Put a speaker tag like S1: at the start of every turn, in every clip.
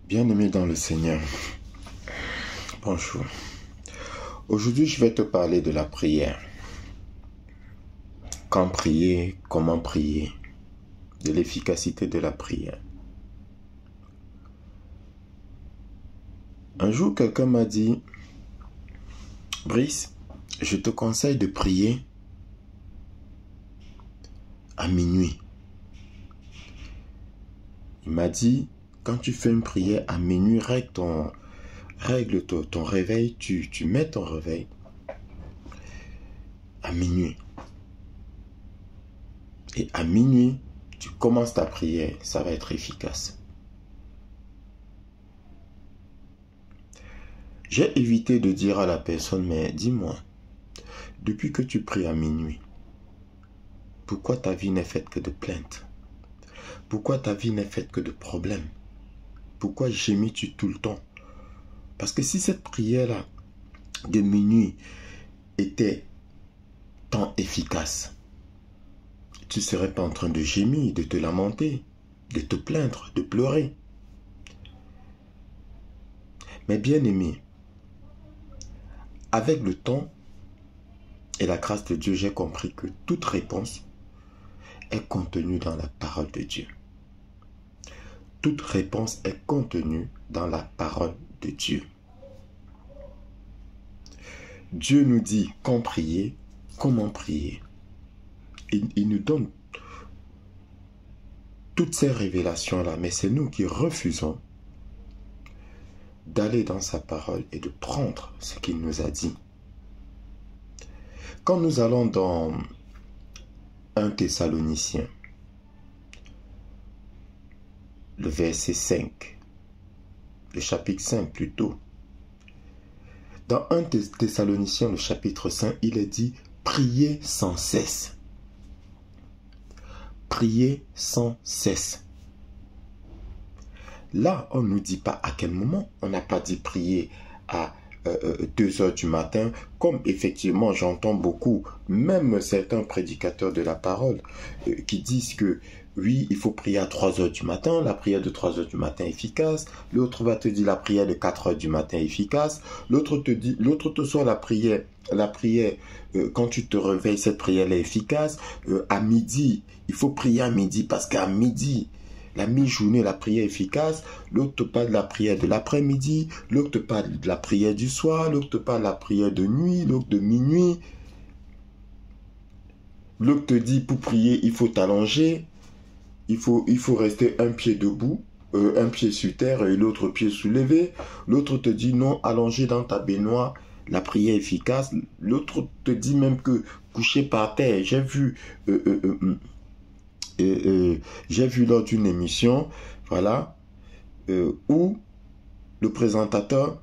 S1: Bien-aimé dans le Seigneur, bonjour. Aujourd'hui, je vais te parler de la prière. Quand prier, comment prier, de l'efficacité de la prière. Un jour, quelqu'un m'a dit, Brice, je te conseille de prier à minuit. Il m'a dit, quand tu fais une prière à minuit, règle ton réveil, tu mets ton réveil à minuit. Et à minuit, tu commences ta prière, ça va être efficace. J'ai évité de dire à la personne, mais dis-moi, depuis que tu pries à minuit, pourquoi ta vie n'est faite que de plaintes? Pourquoi ta vie n'est faite que de problèmes? Pourquoi gémis-tu tout le temps? Parce que si cette prière-là de minuit était tant efficace, tu ne serais pas en train de gémir, de te lamenter, de te plaindre, de pleurer. Mais bien aimé, avec le temps et la grâce de Dieu, j'ai compris que toute réponse est contenue dans la parole de Dieu. Toute réponse est contenue dans la parole de Dieu. Dieu nous dit quand prier, comment prier. Il nous donne toutes ces révélations-là, mais c'est nous qui refusons d'aller dans sa parole et de prendre ce qu'il nous a dit. Quand nous allons dans 1 Thessaloniciens, le verset 5, le chapitre 5 plutôt. Dans 1 Thessaloniciens, le chapitre 5, il est dit « Priez sans cesse ». Priez sans cesse. Là, on ne nous dit pas à quel moment. On n'a pas dit prier à 2 heures du matin, comme effectivement j'entends beaucoup, même certains prédicateurs de la parole, qui disent que oui, il faut prier à 3 heures du matin, la prière de 3 heures du matin est efficace, l'autre va te dire la prière de 4 heures du matin est efficace, l'autre te sort la prière quand tu te réveilles, cette prière est efficace, à midi, il faut prier à midi parce qu'à midi, la mi-journée, la prière est efficace. L'autre te parle de la prière de l'après-midi. L'autre te parle de la prière du soir. L'autre te parle de la prière de nuit. L'autre de minuit. L'autre te dit pour prier, il faut t'allonger. Il faut rester un pied debout, un pied sur terre et l'autre pied soulevé. L'autre te dit non, allongé dans ta baignoire, la prière est efficace. L'autre te dit même que coucher par terre. J'ai vu lors d'une émission, voilà, où le présentateur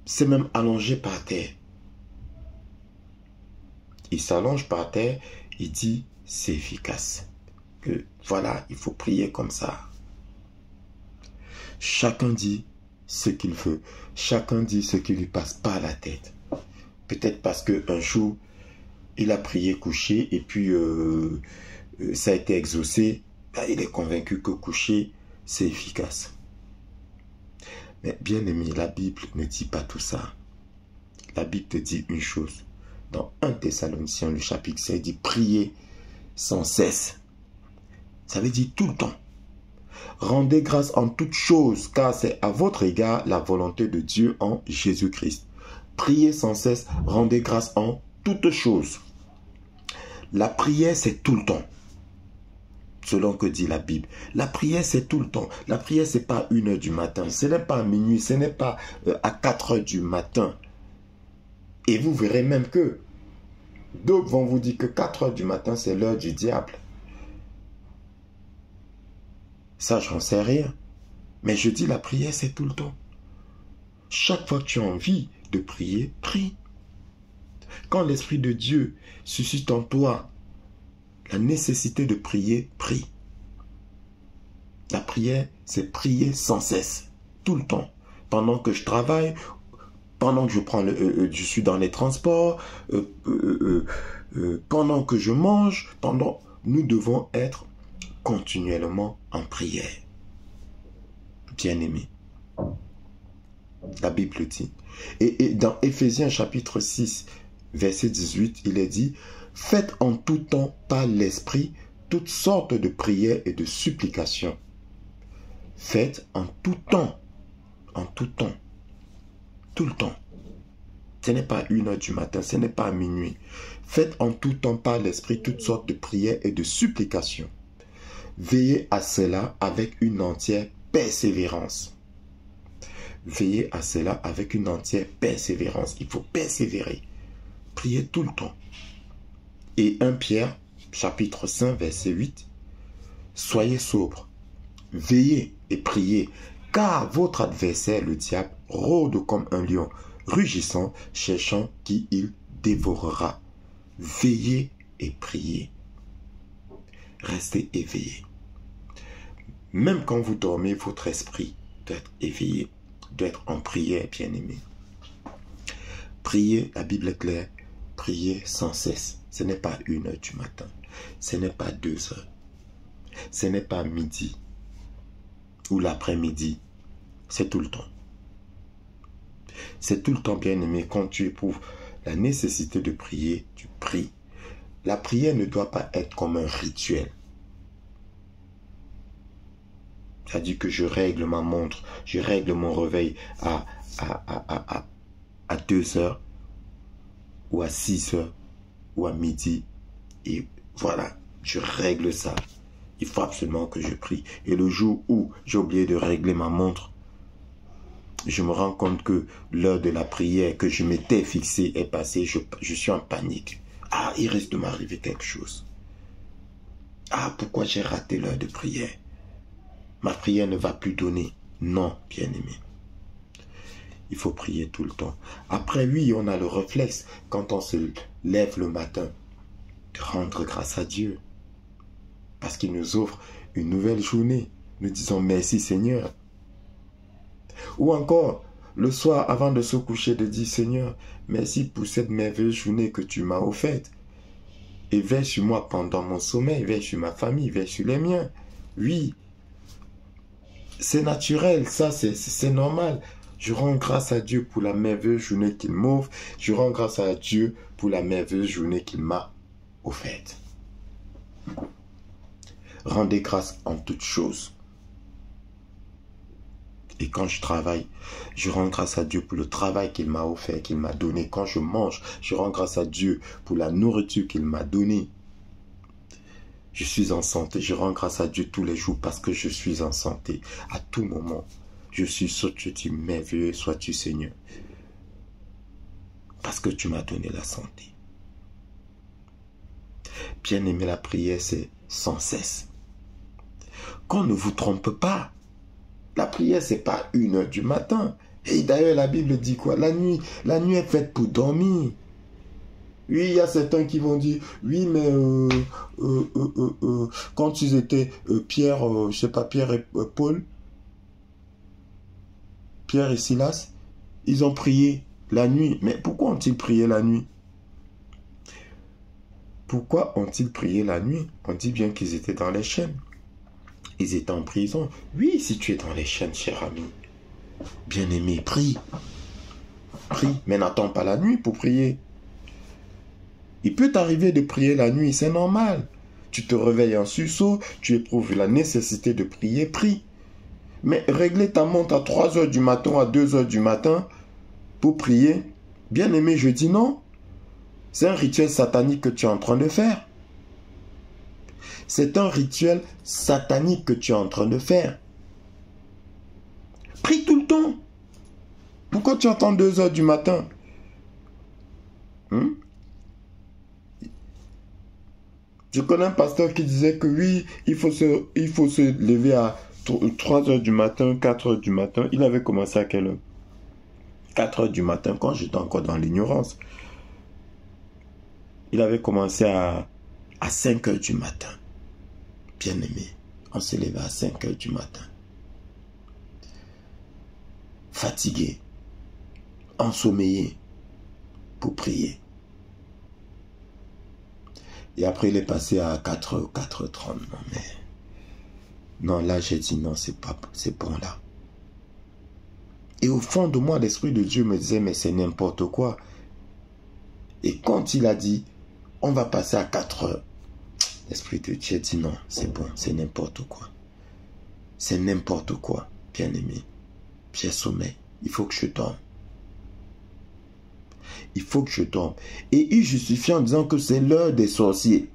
S1: s'est même allongé par terre. Il s'allonge par terre, il dit c'est efficace. Que voilà, il faut prier comme ça. Chacun dit ce qu'il veut. Chacun dit ce qui lui passe par la tête. Peut-être parce qu'un jour, il a prié couché et puis ça a été exaucé, il est convaincu que coucher, c'est efficace. Mais bien aimé, la Bible ne dit pas tout ça. La Bible te dit une chose. Dans 1 Thessaloniciens, le chapitre 7, il dit priez sans cesse. Ça veut dire tout le temps. Rendez grâce en toutes choses, car c'est à votre égard la volonté de Dieu en Jésus-Christ. Priez sans cesse, rendez grâce en toutes choses. La prière, c'est tout le temps. Selon que dit la Bible. La prière, c'est tout le temps. La prière, ce n'est pas 1 heure du matin. Ce n'est pas à minuit. Ce n'est pas à 4 heures du matin. Et vous verrez même que d'autres vont vous dire que 4 heures du matin, c'est l'heure du diable. Ça, j'en sais rien. Mais je dis la prière, c'est tout le temps. Chaque fois que tu as envie de prier, prie. Quand l'Esprit de Dieu suscite en toi la nécessité de prier, prie. La prière, c'est prier sans cesse, tout le temps. Pendant que je travaille, pendant que je suis dans les transports, pendant que je mange, nous devons être continuellement en prière. bien-aimés. La Bible dit. Et dans Éphésiens chapitre 6, verset 18, il est dit, « Faites en tout temps par l'Esprit toutes sortes de prières et de supplications. » Faites en tout temps, tout le temps. Ce n'est pas 1h du matin, ce n'est pas à minuit. Faites en tout temps par l'Esprit toutes sortes de prières et de supplications. Veillez à cela avec une entière persévérance. Veillez à cela avec une entière persévérance. Il faut persévérer. Priez tout le temps. Et 1 Pierre, chapitre 5, verset 8. Soyez sobres, veillez et priez, car votre adversaire, le diable, rôde comme un lion, rugissant, cherchant qui il dévorera. Veillez et priez. Restez éveillés. Même quand vous dormez, votre esprit doit être éveillé, doit être en prière, bien-aimé. Priez, la Bible est claire, priez sans cesse. Ce n'est pas 1h du matin, ce n'est pas 2h, ce n'est pas midi ou l'après-midi, c'est tout le temps. C'est tout le temps, bien-aimé, quand tu éprouves la nécessité de prier, tu pries. La prière ne doit pas être comme un rituel. C'est-à-dire que je règle ma montre, je règle mon réveil à 2h ou à 6h ou à midi. Et voilà, je règle ça. Il faut absolument que je prie. Et le jour où j'ai oublié de régler ma montre, je me rends compte que l'heure de la prière que je m'étais fixée est passée. Je suis en panique. Ah, il risque de m'arriver quelque chose. Ah, pourquoi j'ai raté l'heure de prière? Ma prière ne va plus donner. Non, bien-aimé. Il faut prier tout le temps. Après, oui, on a le réflexe, quand on se lève le matin, de rendre grâce à Dieu. Parce qu'il nous offre une nouvelle journée. Nous disons merci Seigneur. Ou encore, le soir, avant de se coucher, de dire Seigneur, merci pour cette merveilleuse journée que tu m'as offerte. Et veille sur moi pendant mon sommeil, veille sur ma famille, veille sur les miens. Oui, c'est naturel, ça c'est normal. Je rends grâce à Dieu pour la merveilleuse journée qu'il m'offre. Je rends grâce à Dieu pour la merveilleuse journée qu'il m'a offerte. Rendez grâce en toutes choses. Et quand je travaille, je rends grâce à Dieu pour le travail qu'il m'a offert, qu'il m'a donné. Quand je mange, je rends grâce à Dieu pour la nourriture qu'il m'a donnée. Je suis en santé, je rends grâce à Dieu tous les jours parce que je suis en santé. À tout moment, je suis sois-tu merveilleux, sois-tu Seigneur. Parce que tu m'as donné la santé. Bien aimé, la prière, c'est sans cesse. Qu'on ne vous trompe pas. La prière, c'est pas 1h du matin. Et d'ailleurs, la Bible dit quoi? La nuit est faite pour dormir. Oui, il y a certains qui vont dire, oui, mais quand ils étaient Pierre, je sais pas, Pierre et Paul, Pierre et Silas, ils ont prié la nuit. Mais pourquoi ont-ils prié la nuit? Pourquoi ont-ils prié la nuit? On dit bien qu'ils étaient dans les chaînes. Ils étaient en prison. Oui, si tu es dans les chaînes, cher ami, bien-aimé, prie. Prie, mais n'attends pas la nuit pour prier. Il peut t'arriver de prier la nuit, c'est normal. Tu te réveilles en sursaut, tu éprouves la nécessité de prier, prie. Mais régler ta montre à 3h du matin ou à 2h du matin pour prier, bien aimé, je dis non. C'est un rituel satanique que tu es en train de faire. C'est un rituel satanique que tu es en train de faire. Prie tout le temps. Pourquoi tu attends 2h du matin? Je connais un pasteur qui disait que oui, il faut se lever à 3h du matin, 4h du matin. Il avait commencé à quelle heure? 4h du matin, quand j'étais encore dans l'ignorance. Il avait commencé à 5h du matin. Bien aimé, on se levait à 5h du matin. Fatigué, ensommeillé, pour prier. Et après, il est passé à 4h30. Non, là, j'ai dit non, c'est bon là. Et au fond de moi, l'Esprit de Dieu me disait, mais c'est n'importe quoi. Et quand il a dit, on va passer à 4 heures, l'Esprit de Dieu dit non, c'est bon, c'est n'importe quoi. C'est n'importe quoi, bien-aimé. J'ai sommeil, il faut que je dorme. Il faut que je dorme. Et il justifie en disant que c'est l'heure des sorciers.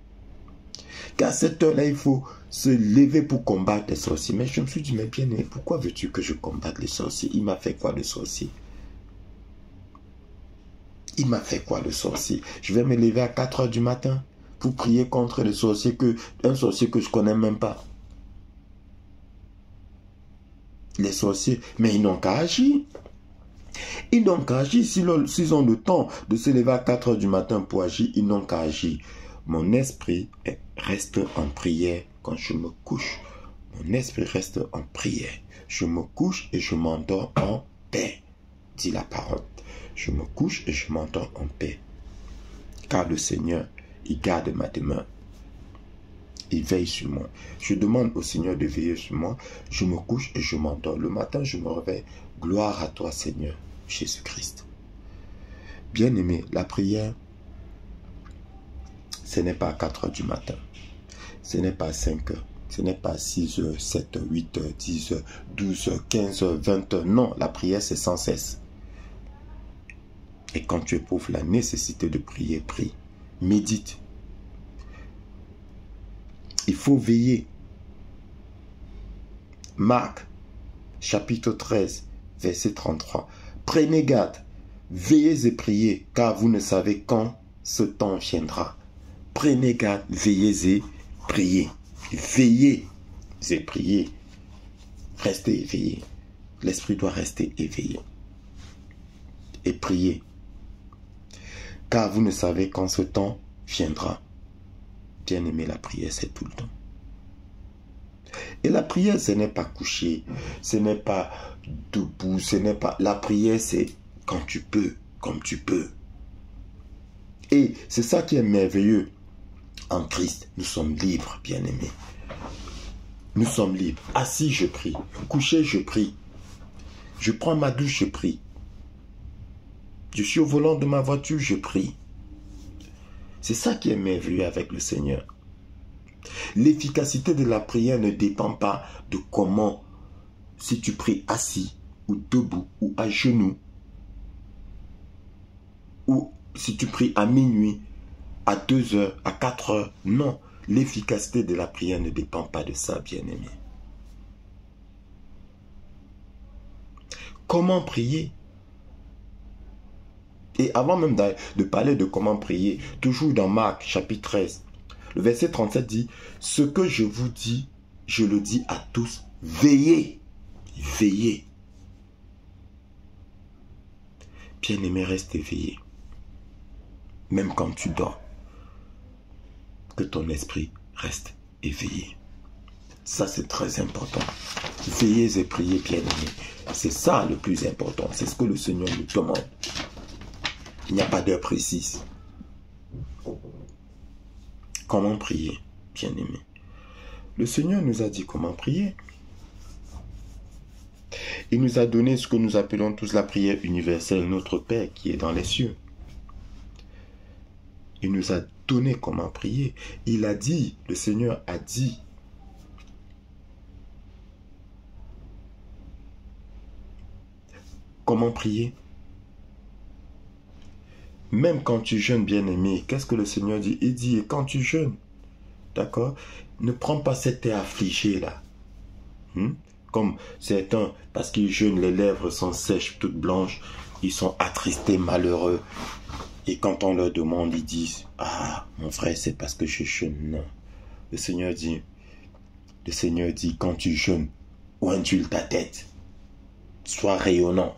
S1: Qu'à cette heure-là, il faut se lever pour combattre les sorciers. Mais je me suis dit, mais bien-aimé, pourquoi veux-tu que je combatte les sorciers? Il m'a fait quoi le sorcier? Il m'a fait quoi le sorcier? Je vais me lever à 4 heures du matin pour prier contre les sorciers, un sorcier que je ne connais même pas. Les sorciers, mais ils n'ont qu'à agir. Ils n'ont qu'à agir. S'ils ont le temps de se lever à 4 heures du matin pour agir, ils n'ont qu'à agir. Mon esprit reste en prière quand je me couche. Mon esprit reste en prière. Je me couche et je m'endors en paix, dit la parole. Je me couche et je m'endors en paix. Car le Seigneur, il garde ma demeure. Il veille sur moi. Je demande au Seigneur de veiller sur moi. Je me couche et je m'endors. Le matin, je me réveille. Gloire à toi, Seigneur, Jésus-Christ. Bien-aimé, la prière, ce n'est pas à 4 heures du matin. Ce n'est pas à 5 heures. Ce n'est pas à 6 heures, 7 heures, 8 heures, 10 heures, 12 heures, 15 heures, 20 heures. Non, la prière, c'est sans cesse. Et quand tu éprouves la nécessité de prier, prie. Médite. Il faut veiller. Marc, chapitre 13, verset 33. Prenez garde, veillez et priez, car vous ne savez quand ce temps viendra. Prenez garde, veillez et priez. Veillez et priez. Restez éveillés. L'esprit doit rester éveillé. Et priez. Car vous ne savez quand ce temps viendra. Bien-aimé, la prière, c'est tout le temps. Et la prière, ce n'est pas couché, ce n'est pas debout, ce n'est pas... La prière, c'est quand tu peux, comme tu peux. Et c'est ça qui est merveilleux. En Christ, nous sommes libres, bien-aimés. Nous sommes libres. Assis, je prie. Couché, je prie. Je prends ma douche, je prie. Je suis au volant de ma voiture, je prie. C'est ça qui est merveilleux avec le Seigneur. L'efficacité de la prière ne dépend pas de comment, si tu pries assis, ou debout, ou à genoux, ou si tu pries à minuit, à 2 heures, à 4 heures. Non, l'efficacité de la prière ne dépend pas de ça, bien-aimé. Comment prier? Et avant même de parler de comment prier, toujours dans Marc chapitre 13, le verset 37 dit, « Ce que je vous dis, je le dis à tous, veillez, veillez. » Bien-aimé, reste éveillé. Même quand tu dors, que ton esprit reste éveillé. Ça, c'est très important. Veillez et priez, bien-aimé. C'est ça le plus important. C'est ce que le Seigneur nous demande. Il n'y a pas d'heure précise. Comment prier, bien-aimé? Le Seigneur nous a dit comment prier. Il nous a donné ce que nous appelons tous la prière universelle, notre Père qui est dans les cieux. Il nous a donné comment prier. Il a dit, le Seigneur a dit, comment prier? Même quand tu jeûnes, bien-aimé, qu'est-ce que le Seigneur dit? Il dit, et quand tu jeûnes, d'accord, ne prends pas cette air affligé là. Comme certains, parce qu'ils jeûnent, les lèvres sont sèches, toutes blanches, ils sont attristés, malheureux. Et quand on leur demande, ils disent, ah, mon frère, c'est parce que je jeûne. Non. Le Seigneur dit, quand tu jeûnes, ondule ta tête. Sois rayonnant.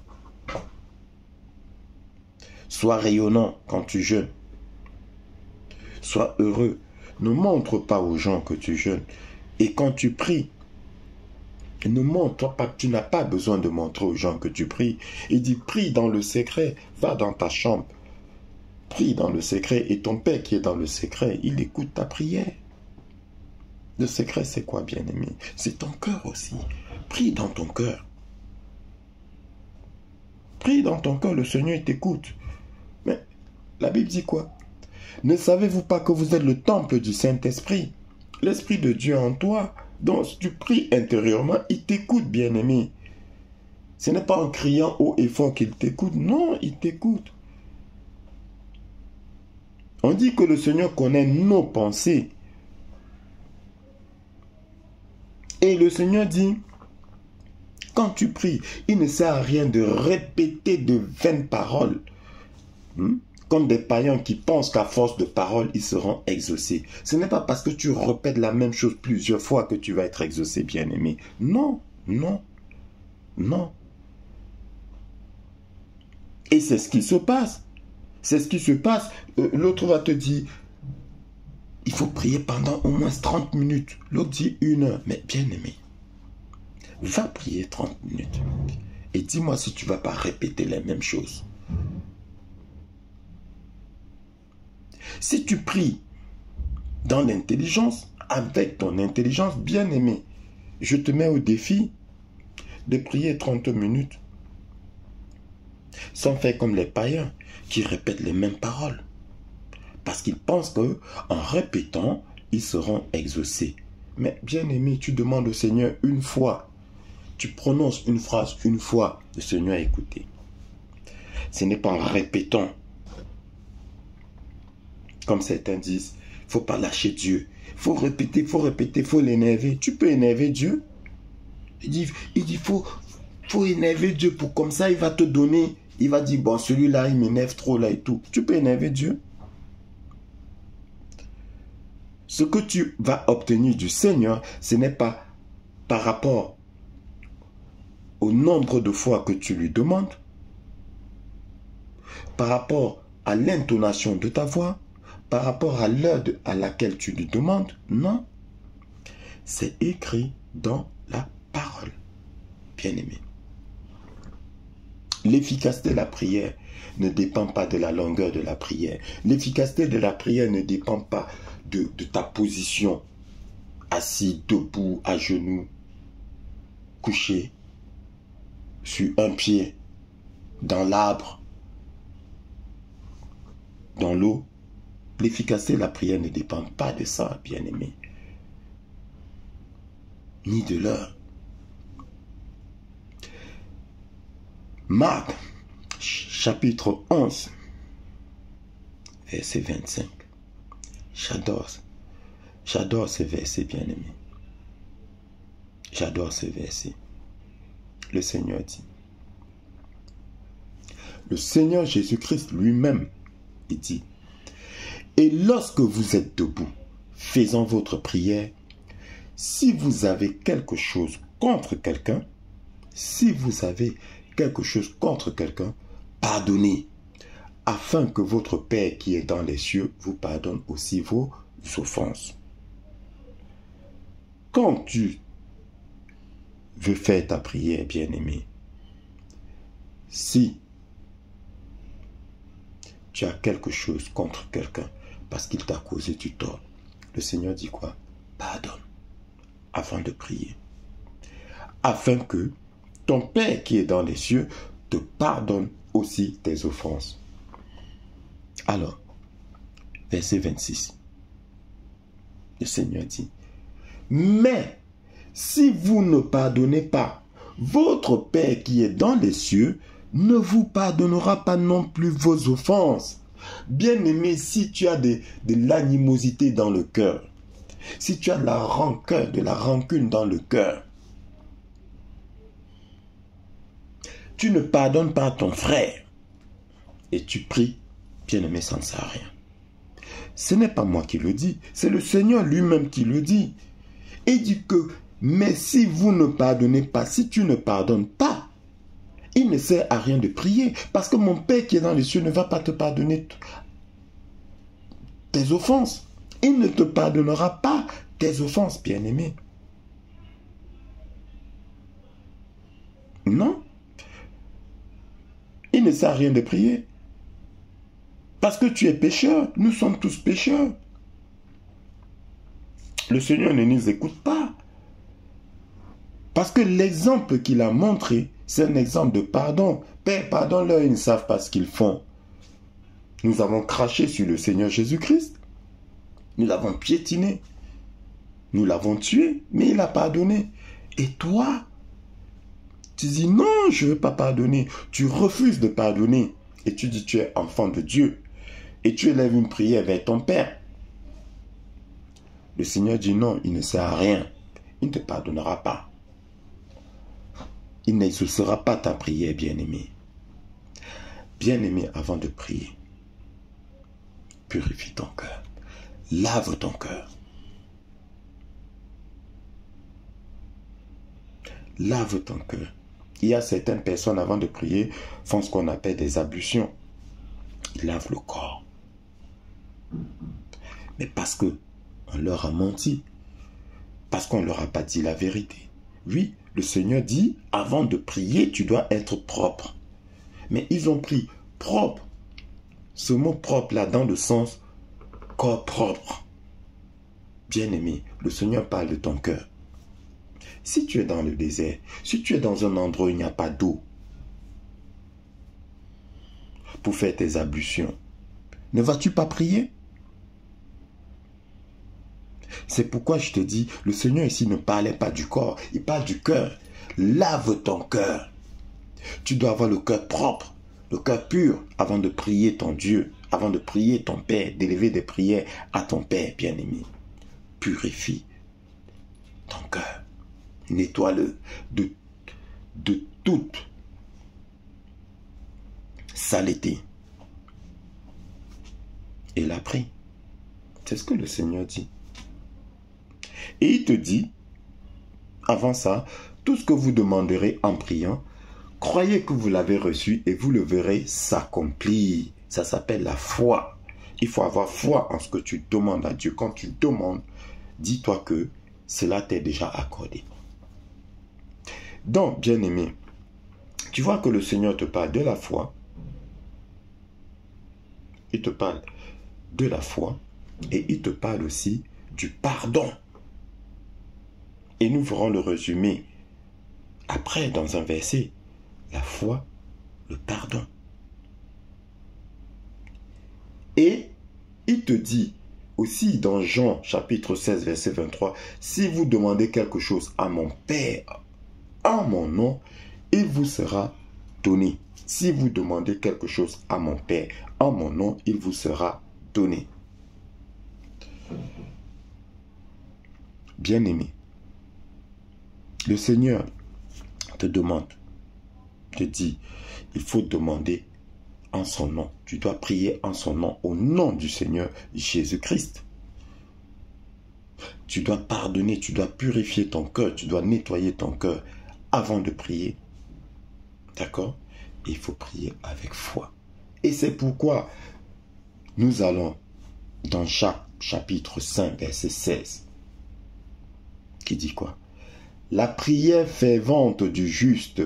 S1: Sois rayonnant quand tu jeûnes. Sois heureux. Ne montre pas aux gens que tu jeûnes. Et quand tu pries, ne montre pas, tu n'as pas besoin de montrer aux gens que tu pries. Il dit, prie dans le secret, va dans ta chambre. Prie dans le secret et ton Père qui est dans le secret, il écoute ta prière. Le secret, c'est quoi, bien-aimé? C'est ton cœur aussi. Prie dans ton cœur. Prie dans ton cœur, le Seigneur t'écoute. Mais la Bible dit quoi? Ne savez-vous pas que vous êtes le temple du Saint-Esprit? L'Esprit de Dieu en toi. Donc, si tu pries intérieurement, il t'écoute, bien-aimé. Ce n'est pas en criant haut et fort qu'il t'écoute. Non, il t'écoute. On dit que le Seigneur connaît nos pensées. Et le Seigneur dit, quand tu pries, il ne sert à rien de répéter de vaines paroles. Comme des païens qui pensent qu'à force de paroles, ils seront exaucés. Ce n'est pas parce que tu répètes la même chose plusieurs fois que tu vas être exaucé, bien-aimé. Non, non, non. Et c'est ce qui se passe. C'est ce qui se passe. L'autre va te dire, il faut prier pendant au moins 30 minutes. L'autre dit 1 heure. Mais bien-aimé, va prier 30 minutes. Et dis-moi si tu ne vas pas répéter les mêmes choses. Si tu pries dans l'intelligence, avec ton intelligence, bien-aimé, je te mets au défi de prier 30 minutes sans faire comme les païens qui répètent les mêmes paroles. Parce qu'ils pensent qu'en répétant, ils seront exaucés. Mais bien-aimé, tu demandes au Seigneur une fois. Tu prononces une phrase une fois, le Seigneur a écouté. Ce n'est pas en répétant. Comme certains disent, il ne faut pas lâcher Dieu. Il faut répéter, il faut l'énerver. Tu peux énerver Dieu. Il dit faut énerver Dieu pour comme ça, il va te donner. Il va dire, bon, celui-là, il m'énerve trop là et tout. Tu peux énerver Dieu. Ce que tu vas obtenir du Seigneur, ce n'est pas par rapport au nombre de fois que tu lui demandes, par rapport à l'intonation de ta voix, par rapport à l'heure à laquelle tu lui demandes. Non. C'est écrit dans la parole. Bien-aimé. L'efficacité de la prière ne dépend pas de la longueur de la prière. L'efficacité de la prière ne dépend pas de ta position, assis, debout, à genoux, couché, sur un pied, dans l'arbre, dans l'eau. L'efficacité de la prière ne dépend pas de ça, bien-aimé, ni de l'heure. Marc, chapitre 11, verset 25. J'adore ce verset, bien-aimé. J'adore ce verset. Le Seigneur dit. Le Seigneur Jésus-Christ lui-même, il dit, et lorsque vous êtes debout, faisant votre prière, si vous avez quelque chose contre quelqu'un, pardonnez, afin que votre Père qui est dans les cieux vous pardonne aussi vos offenses. Quand tu veux faire ta prière, bien-aimé, si tu as quelque chose contre quelqu'un parce qu'il t'a causé du tort, le Seigneur dit quoi? Pardonne avant de prier, afin que ton Père qui est dans les cieux te pardonne aussi tes offenses. Alors, verset 26, le Seigneur dit, mais si vous ne pardonnez pas, votre Père qui est dans les cieux ne vous pardonnera pas non plus vos offenses. Bien-aimé, si tu as de l'animosité dans le cœur, si tu as de la rancœur, de la rancune dans le cœur, tu ne pardonnes pas à ton frère et tu pries, bien-aimé, ça ne sert à rien. Ce n'est pas moi qui le dis, c'est le Seigneur lui-même qui le dit. Il dit que, mais si vous ne pardonnez pas, si tu ne pardonnes pas, il ne sert à rien de prier, parce que mon Père qui est dans les cieux ne va pas te pardonner tes offenses. Il ne te pardonnera pas tes offenses, bien-aimé. Non. Il ne sert à rien de prier. Parce que tu es pécheur. Nous sommes tous pécheurs. Le Seigneur ne nous écoute pas. Parce que l'exemple qu'il a montré, c'est un exemple de pardon. Père, pardonne-leur, ils ne savent pas ce qu'ils font. Nous avons craché sur le Seigneur Jésus-Christ. Nous l'avons piétiné. Nous l'avons tué, mais il a pardonné. Et toi, tu dis non, je ne veux pas pardonner. Tu refuses de pardonner. Et tu dis tu es enfant de Dieu. Et tu élèves une prière vers ton Père. Le Seigneur dit non, il ne sert à rien. Il ne te pardonnera pas. Il n'exaucera pas ta prière, bien-aimé. Bien-aimé, avant de prier, purifie ton cœur. Lave ton cœur. Lave ton cœur. Il y a certaines personnes, avant de prier, font ce qu'on appelle des ablutions. Ils lavent le corps. Mais parce que on leur a menti. Parce qu'on ne leur a pas dit la vérité. Oui, le Seigneur dit, avant de prier, tu dois être propre. Mais ils ont pris propre. Ce mot propre là, dans le sens corps propre. Bien-aimé, le Seigneur parle de ton cœur. Si tu es dans le désert, si tu es dans un endroit où il n'y a pas d'eau pour faire tes ablutions, ne vas-tu pas prier? C'est pourquoi je te dis, le Seigneur ici ne parlait pas du corps, il parle du cœur. Lave ton cœur. Tu dois avoir le cœur propre, le cœur pur, avant de prier ton Dieu, avant de prier ton Père, d'élever des prières à ton Père bien-aimé. Purifie ton cœur. Nettoie-le de toute saleté. Et la prie. C'est ce que le Seigneur dit. Et il te dit, avant ça, tout ce que vous demanderez en priant, croyez que vous l'avez reçu et vous le verrez s'accomplir. Ça s'appelle la foi. Il faut avoir foi en ce que tu demandes à Dieu. Quand tu demandes, dis-toi que cela t'est déjà accordé. Donc, bien-aimé, tu vois que le Seigneur te parle de la foi. Il te parle de la foi et il te parle aussi du pardon. Et nous ferons le résumé après dans un verset. La foi, le pardon. Et il te dit aussi dans Jean chapitre 16 verset 23, si vous demandez quelque chose à mon Père en mon nom, il vous sera donné. Si vous demandez quelque chose à mon Père en mon nom, il vous sera donné. Bien-aimé, le Seigneur te demande, te dit, il faut demander en son nom. Tu dois prier en son nom, au nom du Seigneur Jésus-Christ. Tu dois pardonner, tu dois purifier ton cœur, tu dois nettoyer ton cœur avant de prier. D'accord? Il faut prier avec foi. Et c'est pourquoi nous allons dans Jacques chapitre 5 verset 16 qui dit quoi? La prière fervente du juste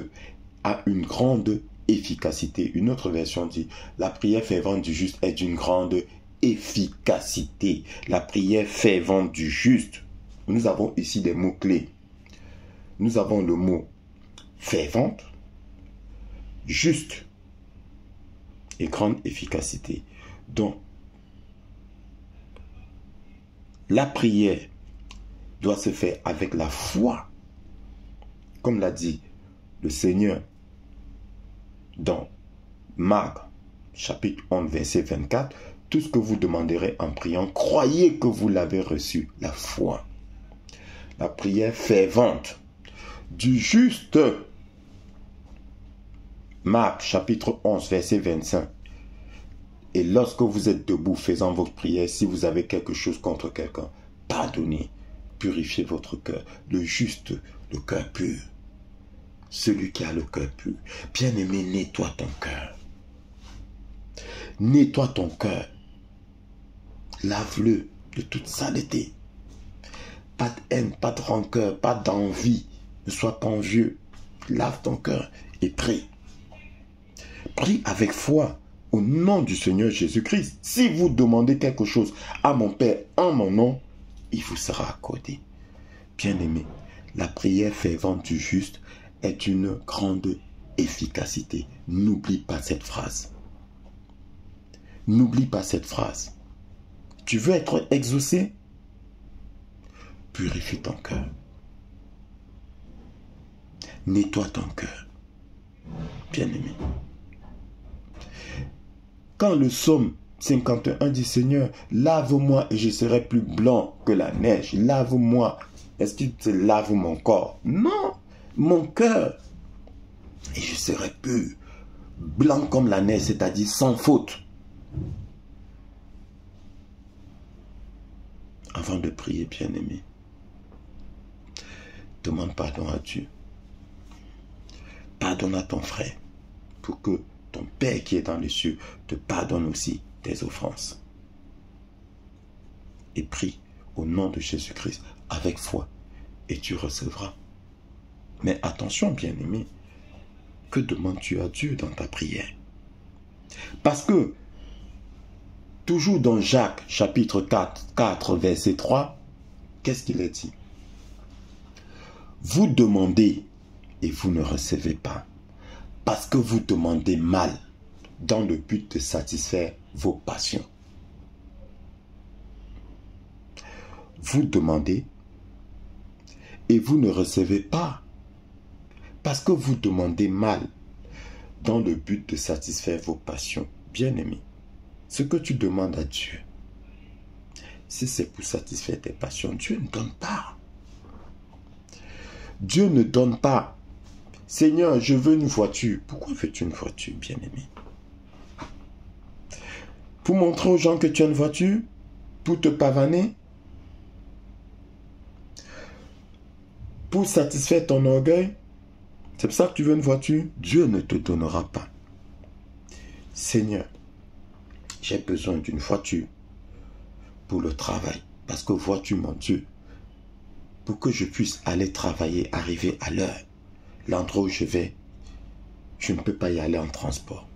S1: a une grande efficacité. Une autre version dit, la prière fervente du juste est d'une grande efficacité. La prière fervente du juste. Nous avons ici des mots-clés. Nous avons le mot fervente, juste et grande efficacité. Donc, la prière doit se faire avec la foi. Comme l'a dit le Seigneur dans Marc chapitre 11 verset 24, tout ce que vous demanderez en priant, croyez que vous l'avez reçu, la foi. La prière fervente du juste. Marc chapitre 11 verset 25. Et lorsque vous êtes debout faisant votre prière, si vous avez quelque chose contre quelqu'un, pardonnez, purifiez votre cœur. Le juste, le cœur pur. Celui qui a le cœur pur. Bien-aimé, nettoie ton cœur. Nettoie ton cœur. Lave-le de toute saleté. Pas de haine, pas de rancœur, pas d'envie. Ne sois pas envieux. Lave ton cœur et prie. Prie avec foi au nom du Seigneur Jésus-Christ. Si vous demandez quelque chose à mon Père en mon nom, il vous sera accordé. Bien-aimé, la prière fervente du juste est une grande efficacité. N'oublie pas cette phrase. N'oublie pas cette phrase. Tu veux être exaucé? Purifie ton cœur. Nettoie ton cœur. Bien-aimé. Quand le psaume 51 dit, Seigneur, lave-moi et je serai plus blanc que la neige. Lave-moi. Est-ce qu'il te lave mon corps? Non, mon cœur. Et je serai plus blanc comme la neige, c'est-à-dire sans faute. Avant de prier, bien-aimé, demande pardon à Dieu. Pardonne à ton frère pour que ton Père qui est dans les cieux te pardonne aussi tes offenses. Et prie au nom de Jésus-Christ avec foi et tu recevras. Mais attention, bien-aimé, que demandes-tu à Dieu dans ta prière? Parce que toujours dans Jacques chapitre 4 verset 3, qu'est-ce qu'il est dit? Vous demandez et vous ne recevez pas, parce que vous demandez mal, dans le but de satisfaire vos passions. Vous demandez et vous ne recevez pas, parce que vous demandez mal, dans le but de satisfaire vos passions. Bien-aimé, ce que tu demandes à Dieu, si c'est pour satisfaire tes passions, Dieu ne donne pas. Dieu ne donne pas. Seigneur, je veux une voiture. Pourquoi veux-tu une voiture, bien-aimé? Pour montrer aux gens que tu as une voiture? Pour te pavaner? Pour satisfaire ton orgueil? C'est pour ça que tu veux une voiture? Dieu ne te donnera pas. Seigneur, j'ai besoin d'une voiture pour le travail. Parce que vois-tu, mon Dieu, pour que je puisse aller travailler, arriver à l'heure, l'endroit où je vais, je ne peux pas y aller en transport.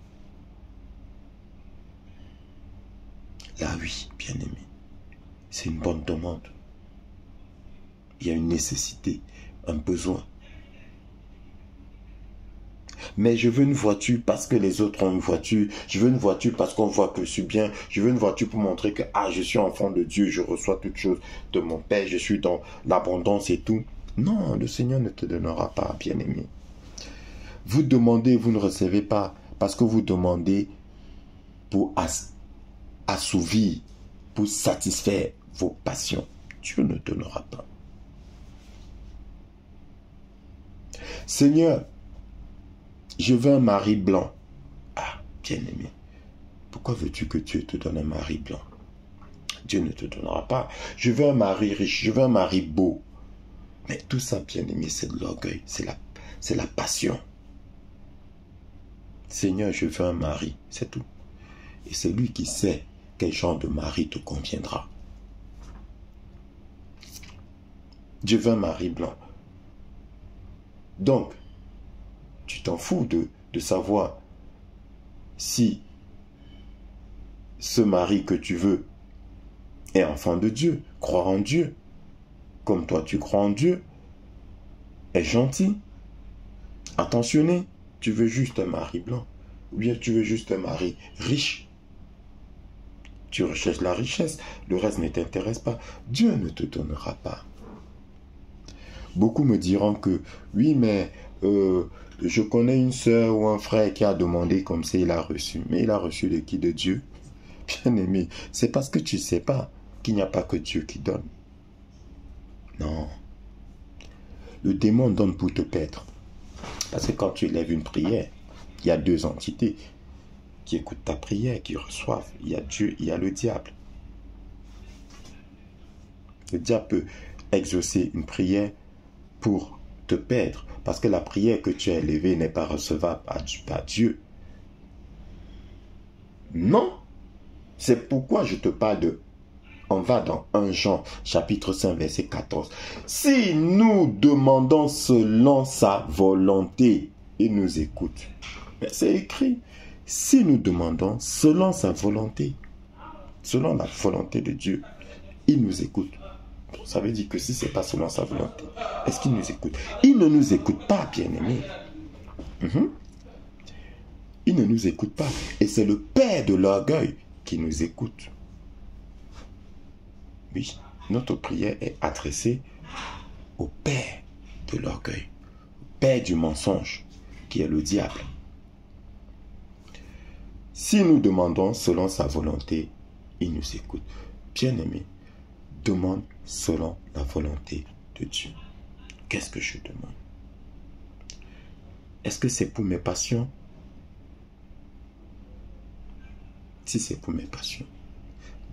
S1: Là, oui, bien-aimé, c'est une bonne demande. Il y a une nécessité, un besoin. Mais je veux une voiture parce que les autres ont une voiture. Je veux une voiture parce qu'on voit que je suis bien. Je veux une voiture pour montrer que je suis enfant de Dieu. Je reçois toutes choses de mon Père. Je suis dans l'abondance et tout. Non, le Seigneur ne te donnera pas, bien-aimé. Vous demandez, vous ne recevez pas. Parce que vous demandez pour assouvir, pour satisfaire vos passions. Dieu ne donnera pas. Seigneur, je veux un mari blanc. Ah, bien-aimé, pourquoi veux-tu que Dieu te donne un mari blanc? Dieu ne te donnera pas. Je veux un mari riche, je veux un mari beau. Mais tout ça, bien-aimé, c'est de l'orgueil, c'est la passion. Seigneur, je veux un mari, c'est tout. Et c'est lui qui sait quel genre de mari te conviendra. Je veux un mari blanc. Donc, tu t'en fous de savoir si ce mari que tu veux est enfant de Dieu, croit en Dieu, comme toi tu crois en Dieu, est gentil, attentionné. Tu veux juste un mari blanc, ou bien tu veux juste un mari riche. Tu recherches la richesse, le reste ne t'intéresse pas. Dieu ne te donnera pas. Beaucoup me diront que, oui, mais je connais une sœur ou un frère qui a demandé comme ça, il a reçu. Mais il a reçu de qui? De Dieu. Bien-aimé, c'est parce que tu ne sais pas qu'il n'y a pas que Dieu qui donne. Non. Le démon donne pour te perdre. Parce que quand tu élèves une prière, il y a deux entités qui écoutent ta prière, qui reçoivent. Il y a Dieu, il y a le diable. Le diable peut exaucer une prière pour te perdre, parce que la prière que tu as élevée n'est pas recevable par Dieu. Non, c'est pourquoi je te parle de... On va dans 1 Jean, chapitre 5, verset 14. Si nous demandons selon sa volonté, il nous écoute. Mais c'est écrit, si nous demandons selon sa volonté, selon la volonté de Dieu, il nous écoute. Ça veut dire que si ce n'est pas selon sa volonté, est-ce qu'il nous écoute? Il ne nous écoute pas, bien-aimé. il ne nous écoute pas. Et c'est le père de l'orgueil qui nous écoute. Oui, notre prière est adressée au père de l'orgueil, au père du mensonge, qui est le diable. Si nous demandons selon sa volonté, il nous écoute. Bien-aimé, demande selon la volonté de Dieu. Qu'est-ce que je demande? Est-ce que c'est pour mes passions? Si c'est pour mes passions,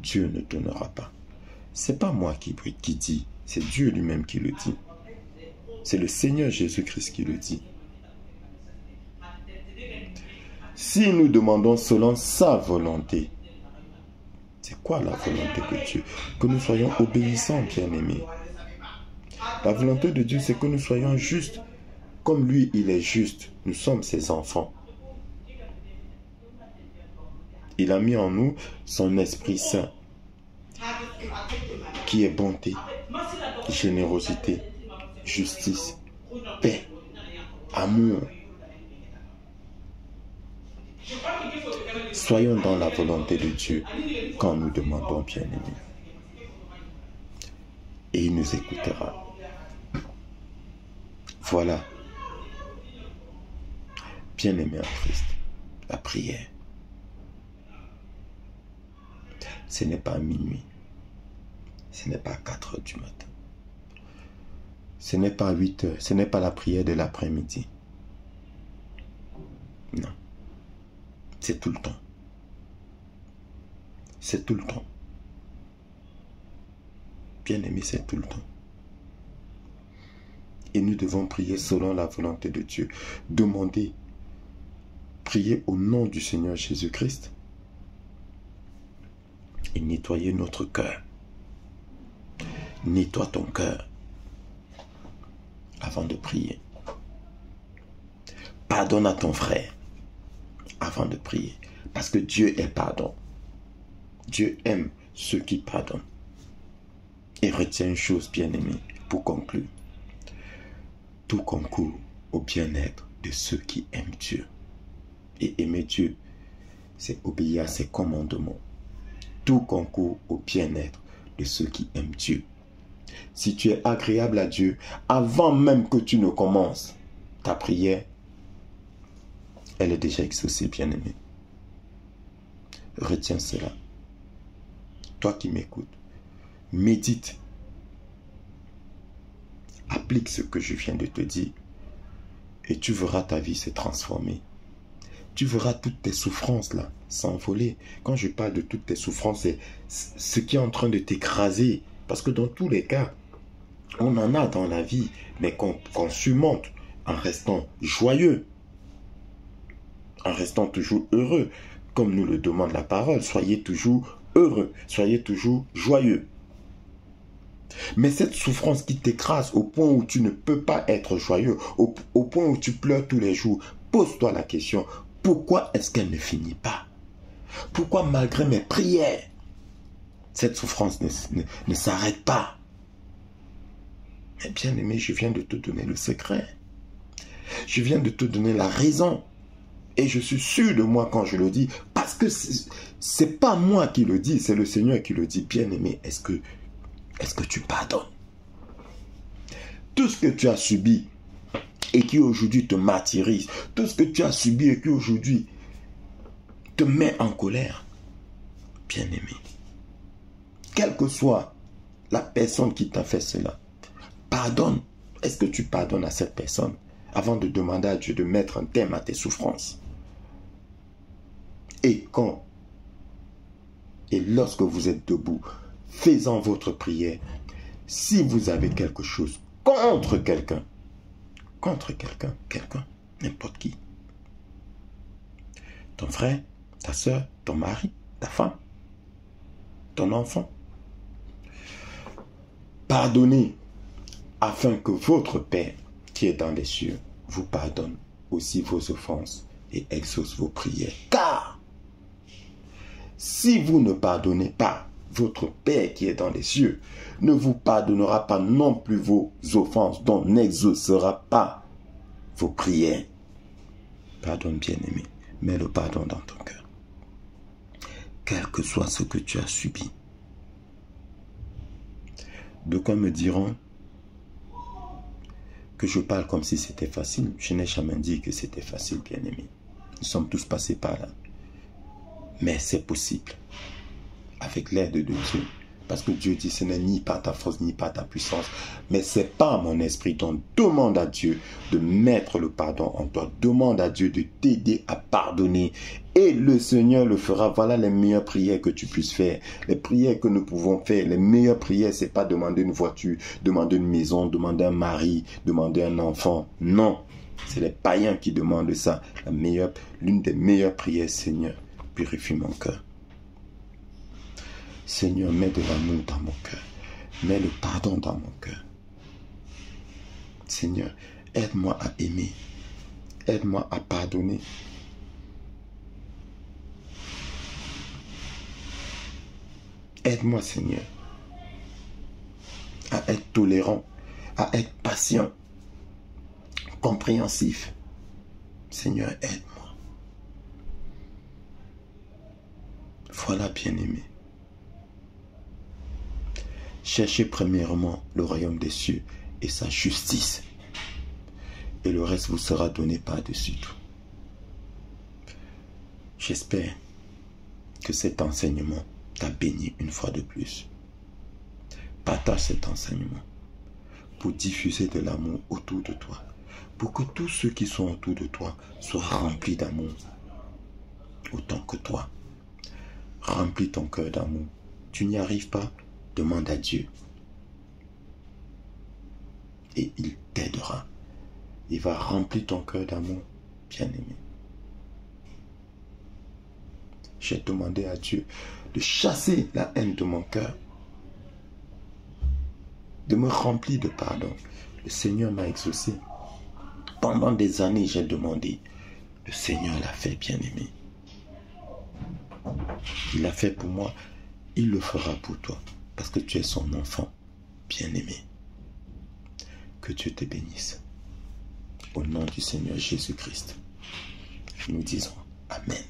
S1: Dieu ne donnera pas. C'est pas moi qui dis, c'est Dieu lui-même qui le dit. C'est le Seigneur Jésus-Christ qui le dit. Si nous demandons selon sa volonté, c'est quoi la volonté de Dieu? Que nous soyons obéissants, bien-aimés. La volonté de Dieu, c'est que nous soyons justes. Comme lui, il est juste. Nous sommes ses enfants. Il a mis en nous son Esprit Saint, qui est bonté, générosité, justice, paix, amour. Soyons dans la volonté de Dieu quand nous demandons, bien-aimés. Et il nous écoutera. Voilà. Bien-aimé en Christ, la prière, ce n'est pas à minuit, ce n'est pas à 4 heures du matin, ce n'est pas à 8 heures, ce n'est pas la prière de l'après-midi. Non, c'est tout le temps. C'est tout le temps. Bien-aimé, c'est tout le temps. Et nous devons prier selon la volonté de Dieu. Demander, prier au nom du Seigneur Jésus-Christ et nettoyer notre cœur. Nettoie ton cœur avant de prier. Pardonne à ton frère avant de prier. Parce que Dieu est pardon. Dieu aime ceux qui pardonnent. Et retiens une chose, bien-aimé, pour conclure. Tout concourt au bien-être de ceux qui aiment Dieu. Et aimer Dieu, c'est obéir à ses commandements. Tout concourt au bien-être de ceux qui aiment Dieu. Si tu es agréable à Dieu, avant même que tu ne commences ta prière, elle est déjà exaucée, bien-aimé. Retiens cela. Toi qui m'écoutes, médite. Applique ce que je viens de te dire. Et tu verras ta vie se transformer. Tu verras toutes tes souffrances là s'envoler. Quand je parle de toutes tes souffrances, c'est ce qui est en train de t'écraser. Parce que dans tous les cas, on en a dans la vie, mais qu'on surmonte en restant joyeux, en restant toujours heureux, comme nous le demande la parole. Soyez toujours heureux, soyez toujours joyeux. Mais cette souffrance qui t'écrase au point où tu ne peux pas être joyeux, au point où tu pleures tous les jours, pose-toi la question, pourquoi est-ce qu'elle ne finit pas? Pourquoi malgré mes prières, cette souffrance ne s'arrête pas? Mais bien aimé, je viens de te donner le secret. Je viens de te donner la raison. Et je suis sûr de moi quand je le dis, parce que c'est pas moi qui le dis, c'est le Seigneur qui le dit. Bien aimé, est-ce que tu pardonnes? Tout ce que tu as subi et qui aujourd'hui te martyrise, tout ce que tu as subi et qui aujourd'hui te met en colère, bien aimé, quelle que soit la personne qui t'a fait cela, pardonne. Est-ce que tu pardonnes à cette personne avant de demander à Dieu de mettre un terme à tes souffrances? Et quand et lorsque vous êtes debout, faisant votre prière, si vous avez quelque chose contre quelqu'un, n'importe qui, ton frère, ta soeur, ton mari, ta femme, ton enfant, pardonnez afin que votre Père qui est dans les cieux vous pardonne aussi vos offenses et exauce vos prières. Car si vous ne pardonnez pas, votre Père qui est dans les cieux ne vous pardonnera pas non plus vos offenses, donc n'exaucera pas vos prières. Pardonne, bien-aimé. Mets le pardon dans ton cœur. Quel que soit ce que tu as subi. D'aucuns me diront que je parle comme si c'était facile. Je n'ai jamais dit que c'était facile, bien-aimé. Nous sommes tous passés par là. Mais c'est possible. Avec l'aide de Dieu. Parce que Dieu dit, ce n'est ni par ta force, ni par ta puissance, mais c'est par mon esprit. Donc, demande à Dieu de mettre le pardon en toi. Demande à Dieu de t'aider à pardonner. Et le Seigneur le fera. Voilà les meilleures prières que tu puisses faire. Les prières que nous pouvons faire. Les meilleures prières, c'est pas demander une voiture, demander une maison, demander un mari, demander un enfant. Non. C'est les païens qui demandent ça. L'une des meilleures prières, Seigneur, purifie mon cœur. Seigneur, mets de l'amour dans mon cœur. Mets le pardon dans mon cœur. Seigneur, aide-moi à aimer. Aide-moi à pardonner. Aide-moi, Seigneur, à être tolérant, à être patient, compréhensif. Seigneur, aide-moi. Voilà, bien-aimé. Cherchez premièrement le royaume des cieux et sa justice. Et le reste vous sera donné par-dessus tout. J'espère que cet enseignement t'a béni une fois de plus. Partage cet enseignement pour diffuser de l'amour autour de toi. Pour que tous ceux qui sont autour de toi soient remplis d'amour. Autant que toi. Remplis ton cœur d'amour. Tu n'y arrives pas? Demande à Dieu. Et il t'aidera. Il va remplir ton cœur d'amour, bien-aimé. J'ai demandé à Dieu de chasser la haine de mon cœur. De me remplir de pardon. Le Seigneur m'a exaucé. Pendant des années, j'ai demandé. Le Seigneur l'a fait, bien-aimé. Il l'a fait pour moi. Il le fera pour toi. Parce que tu es son enfant, bien-aimé. Que Dieu te bénisse. Au nom du Seigneur Jésus-Christ, nous disons Amen.